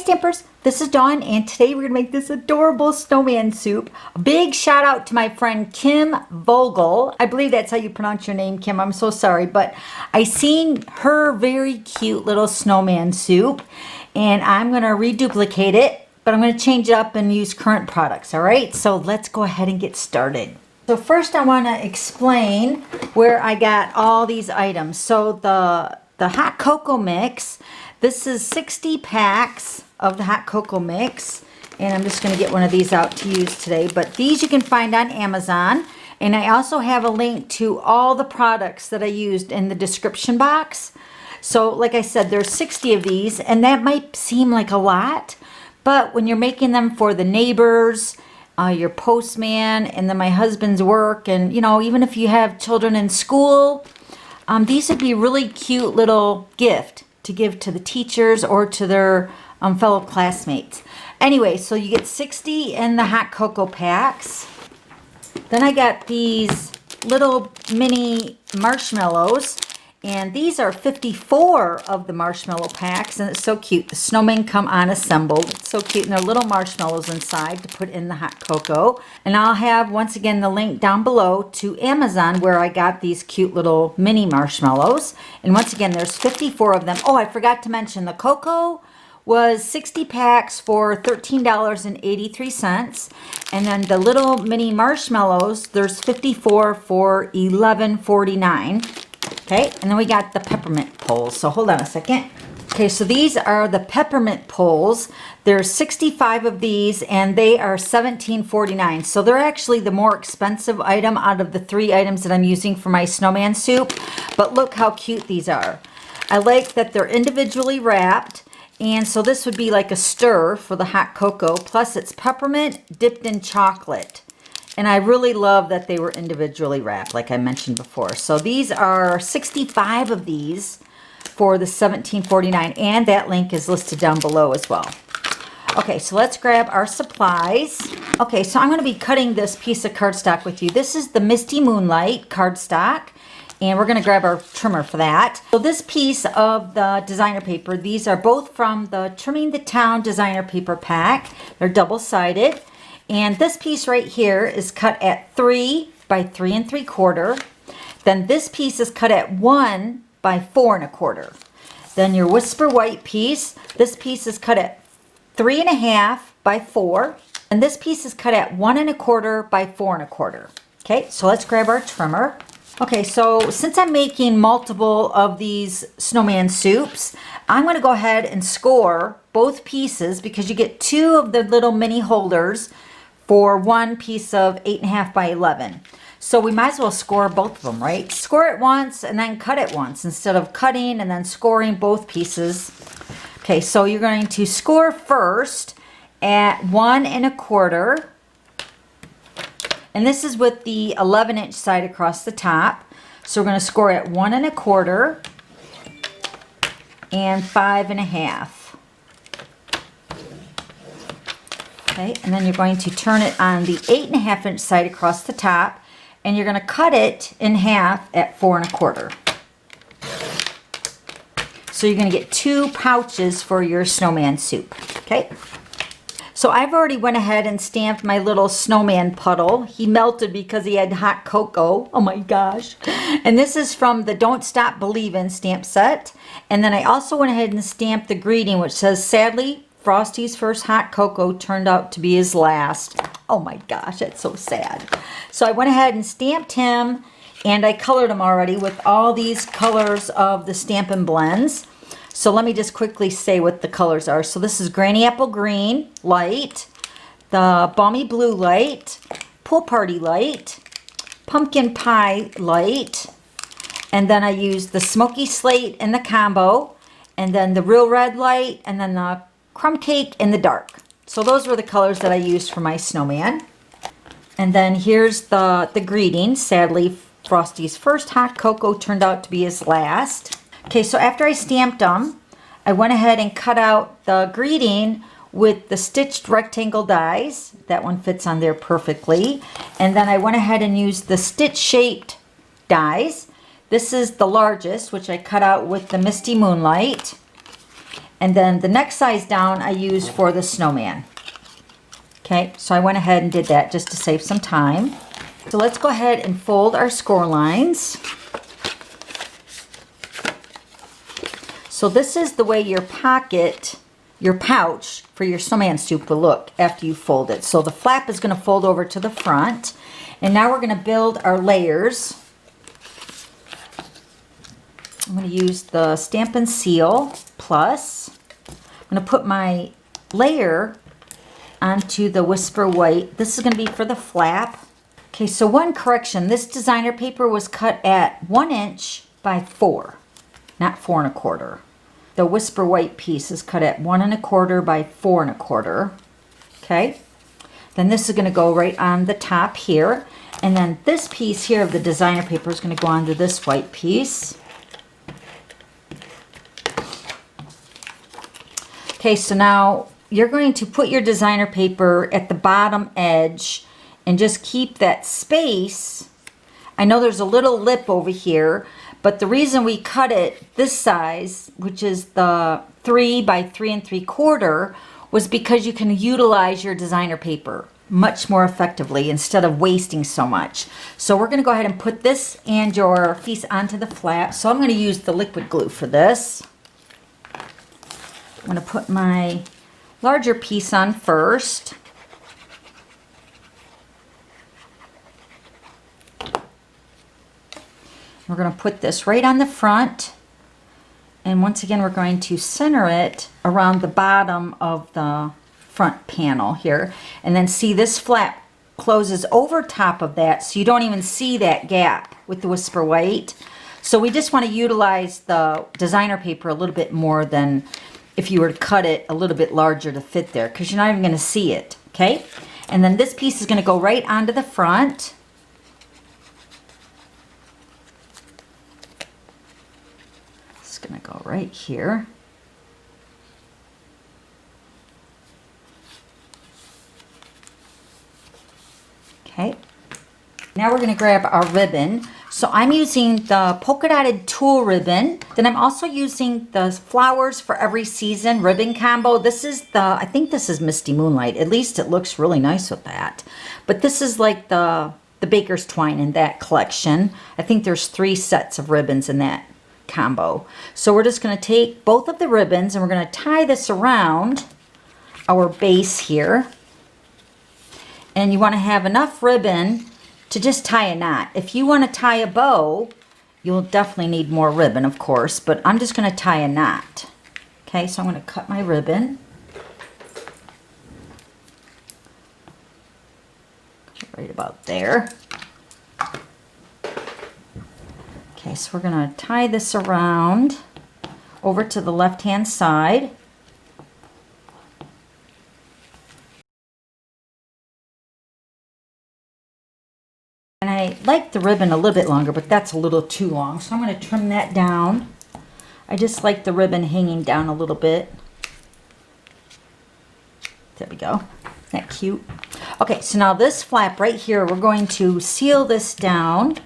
Stampers, this is Dawn, and today we're gonna make this adorable snowman soup. A big shout out to my friend Kim Vogel. I believe that's how you pronounce your name, Kim. I'm so sorry, but I seen her very cute little snowman soup, and I'm gonna reduplicate it, but I'm gonna change it up and use current products, all right? So let's go ahead and get started. So first I wanna explain where I got all these items. So the hot cocoa mix, this is 60 packs of the hot cocoa mix, and I'm just going to get one of these out to use today. But these you can find on Amazon, and I also have a link to all the products that I used in the description box. So like I said, there's 60 of these, and that might seem like a lot, but when you're making them for the neighbors, your postman, and then my husband's work, and you know, even if you have children in school, these would be really cute little gift to give to the teachers or to their fellow classmates. Anyway, so you get 60 in the hot cocoa packs. Then I got these little mini marshmallows, and these are 54 of the marshmallow packs, and it's so cute. The snowmen come unassembled. It's so cute, and they're little marshmallows inside to put in the hot cocoa. And I'll have, once again, the link down below to Amazon where I got these cute little mini marshmallows. And once again, there's 54 of them. Oh, I forgot to mention the cocoa was 60 packs for $13.83, and then the little mini marshmallows, there's 54 for $11.49. Okay, and then we got the peppermint poles. So hold on a second. Okay, so these are the peppermint poles. There's 65 of these, and they are $17.49. So they're actually the more expensive item out of the 3 items that I'm using for my snowman soup. But look how cute these are. I like that they're individually wrapped. And so this would be like a stir for the hot cocoa. Plus it's peppermint dipped in chocolate. And I really love that they were individually wrapped, like I mentioned before. So these are 65 of these for the $17.49, and that link is listed down below as well. Okay, so let's grab our supplies. Okay, so I'm going to be cutting this piece of cardstock with you. This is the Misty Moonlight cardstock, and we're going to grab our trimmer for that. So this piece of the designer paper, these are both from the Trimming the Town designer paper pack. They're double-sided. And this piece right here is cut at 3 by 3 3/4. Then this piece is cut at 1 by 4 1/4. Then your Whisper White piece, this piece is cut at 3 1/2 by 4. And this piece is cut at 1 1/4 by 4 1/4. Okay, so let's grab our trimmer. Okay, so since I'm making multiple of these snowman soups, I'm going to go ahead and score both pieces because you get 2 of the little mini holders for 1 piece of 8 1/2 by 11. So we might as well score both of them, right? Score it once and then cut it once instead of cutting and then scoring both pieces. Okay, so you're going to score first at 1 1/4. And this is with the 11-inch side across the top. So we're going to score at 1 1/4 and 5 1/2. Okay, and then you're going to turn it on the 8 1/2-inch side across the top, and you're going to cut it in half at 4 1/4. So you're going to get 2 pouches for your snowman soup. Okay. So I've already went ahead and stamped my little snowman puddle. He melted because he had hot cocoa. Oh my gosh. And this is from the Don't Stop Believin' stamp set. And then I also went ahead and stamped the greeting, which says, "Sadly, Frosty's first hot cocoa turned out to be his last." Oh my gosh, that's so sad. So I went ahead and stamped him, and I colored him already with all these colors of the Stampin' Blends. So let me just quickly say what the colors are. So this is Granny Apple Green Light, the Balmy Blue Light, Pool Party Light, Pumpkin Pie Light, and then I used the Smoky Slate in the combo, and then the Real Red Light, and then the Crumb Cake in the dark. So those were the colors that I used for my snowman. And then here's the greeting. Sadly, Frosty's first hot cocoa turned out to be his last. Okay, so after I stamped them, I went ahead and cut out the greeting with the stitched rectangle dies. That one fits on there perfectly. And then I went ahead and used the stitch shaped dies. This is the largest, which I cut out with the Misty Moonlight. And then the next size down I use for the snowman. Okay, so I went ahead and did that just to save some time. So let's go ahead and fold our score lines. So this is the way your pocket, your pouch for your snowman soup will look after you fold it. So the flap is going to fold over to the front. And now we're going to build our layers. I'm going to use the Stampin' Seal Plus. I'm going to put my layer onto the Whisper White. This is going to be for the flap. Okay, so one correction. This designer paper was cut at 1 inch by 4, not 4 1/4. The Whisper White piece is cut at 1 1/4 by 4 1/4. Okay, then this is going to go right on the top here. And then this piece here of the designer paper is going to go onto this white piece. Okay, so now you're going to put your designer paper at the bottom edge and just keep that space. I know there's a little lip over here, but the reason we cut it this size, which is the 3 by 3 3/4, was because you can utilize your designer paper much more effectively instead of wasting so much. So we're going to go ahead and put this and your piece onto the flap. So I'm going to use the liquid glue for this. I'm going to put my larger piece on first. We're going to put this right on the front. And once again, we're going to center it around the bottom of the front panel here. And then see, this flap closes over top of that, so you don't even see that gap with the Whisper White. So we just want to utilize the designer paper a little bit more than if you were to cut it a little bit larger to fit there, because you're not even going to see it. Okay, and then this piece is going to go right onto the front. It's going to go right here. Okay, now we're going to grab our ribbon. So I'm using the polka dotted tulle ribbon. Then I'm also using the Flowers for Every Season ribbon combo. This is I think this is Misty Moonlight. At least it looks really nice with that. But this is like the Baker's Twine in that collection. I think there's 3 sets of ribbons in that combo. So we're just going to take both of the ribbons and we're going to tie this around our base here. And you want to have enough ribbon to just tie a knot. If you want to tie a bow, you'll definitely need more ribbon, of course, but I'm just going to tie a knot. Okay, so I'm going to cut my ribbon. Right about there. Okay, so we're going to tie this around over to the left-hand side. And I like the ribbon a little bit longer, but that's a little too long. So I'm going to trim that down. I just like the ribbon hanging down a little bit. There we go. Isn't that cute? Okay, so now this flap right here, we're going to seal this down.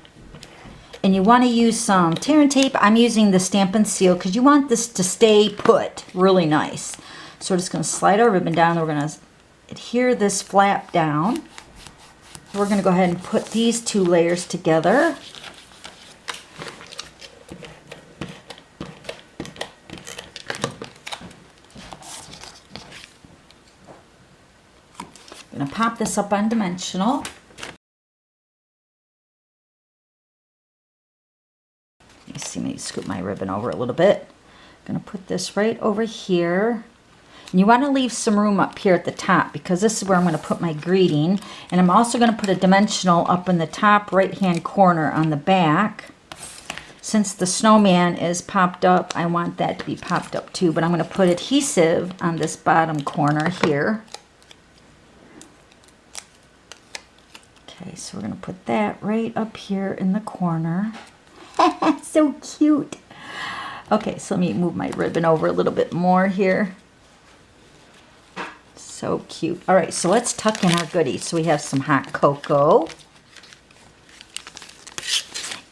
And you want to use some tear and tape. I'm using the Stampin' Seal because you want this to stay put really nice. So we're just going to slide our ribbon down. We're going to adhere this flap down. We're going to go ahead and put these 2 layers together. I'm going to pop this up on dimensional. Let me see, let me scoop my ribbon over a little bit. I'm going to put this right over here. And you want to leave some room up here at the top because this is where I'm going to put my greeting. And I'm also going to put a dimensional up in the top right-hand corner on the back. Since the snowman is popped up, I want that to be popped up too. But I'm going to put adhesive on this bottom corner here. Okay, so we're going to put that right up here in the corner. So cute. Okay, so let me move my ribbon over a little bit more here. So cute. All right, so let's tuck in our goodies. So we have some hot cocoa.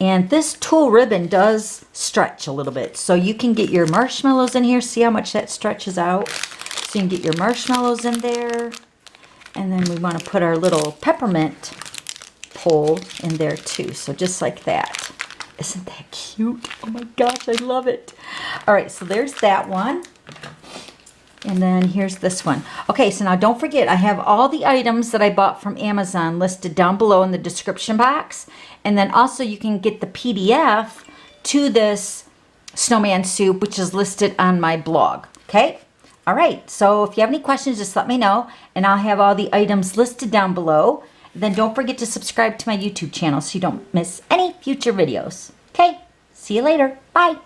And this tulle ribbon does stretch a little bit. So you can get your marshmallows in here. See how much that stretches out? So you can get your marshmallows in there. And then we want to put our little peppermint pole in there too. So just like that. Isn't that cute? Oh my gosh, I love it. All right, so there's that one. And then here's this one. Okay, so now don't forget, I have all the items that I bought from Amazon listed down below in the description box. And then also you can get the PDF to this Snowman Soup, which is listed on my blog. Okay? All right, so if you have any questions, just let me know. And I'll have all the items listed down below. Then don't forget to subscribe to my YouTube channel so you don't miss any future videos. Okay, see you later. Bye.